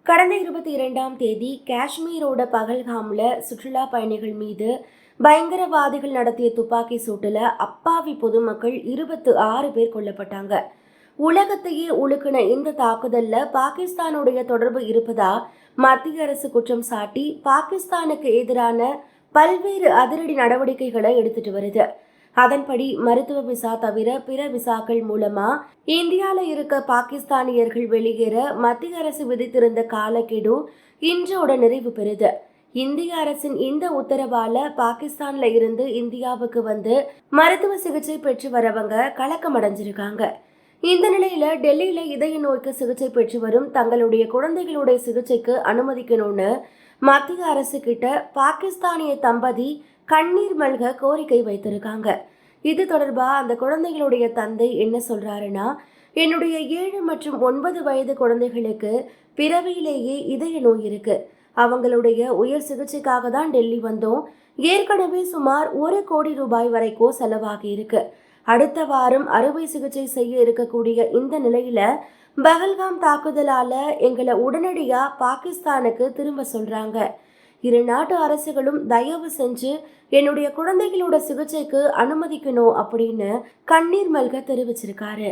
கடந்த 22ஆம் தேதி காஷ்மீரோட பகல்காம்ல சுற்றுலா பயணிகள் மீது பயங்கரவாதிகள் நடத்திய துப்பாக்கி சூட்டுல அப்பாவி பொதுமக்கள் 26 பேர் கொல்லப்பட்டாங்க. உலகத்தையே உலுக்கின இந்த தாக்குதல்ல பாகிஸ்தானுடைய தொடர்பு இருப்பதா மத்திய அரசு குற்றம் சாட்டி பாகிஸ்தானுக்கு எதிரான பல்வேறு அதிரடி நடவடிக்கைகளை எடுத்துட்டு வருது. அதன்படி மருத்துவ விசா தவிர பிற விசாக்கள் மூலமா இந்தியால இருக்க பாகிஸ்தானியர்கள் வெளியேற மத்திய அரசு விதித்திருந்த காலக்கெடு இன்றோட நிறைவு பெறுது. இந்திய அரசின் இந்த உத்தரவால பாகிஸ்தான்ல இருந்து இந்தியாவுக்கு வந்து மருத்துவ சிகிச்சை பெற்று வரவங்க கலக்கம் அடைஞ்சிருக்காங்க. இந்த நிலையில டெல்லியில இதய நோய்க்கு சிகிச்சை பெற்று வரும் தங்களுடைய குழந்தைகளுடைய சிகிச்சைக்கு அனுமதிக்கணும்னு மத்திய அரசு கிட்ட பாகிஸ்தானிய தம்பதி கண்ணீர் மல்க கோரிக்கை வைத்திருக்காங்க. இது தொடர்பா அந்த குழந்தைகளுடைய தந்தை என்ன சொல்றாருன்னா, என்னுடைய 7 மற்றும் 9 வயது குழந்தைகளுக்கு பிறவியிலேயே இதய நோய் இருக்கு. அவங்களுடைய உயர் சிகிச்சைக்காக தான் டெல்லி வந்தோம். ஏற்கனவே சுமார் 1 கோடி ரூபாய் வரைக்கும் செலவாகி இருக்கு. அடுத்த வாரம் அறுவை சிகிச்சை செய்ய இருக்கக்கூடிய இந்த நிலையில பகல்காம் தாக்குதலால எங்களை உடனடியா பாகிஸ்தானுக்கு திரும்ப சொல்றாங்க. 2 நாட்டு அரசுகளும் தயவு செஞ்சு என்னுடைய குழந்தைகளோட சிகிச்சைக்கு அனுமதிக்கணும் அப்படின்னு கண்ணீர் மல்க தெரிவிச்சிருக்காரு.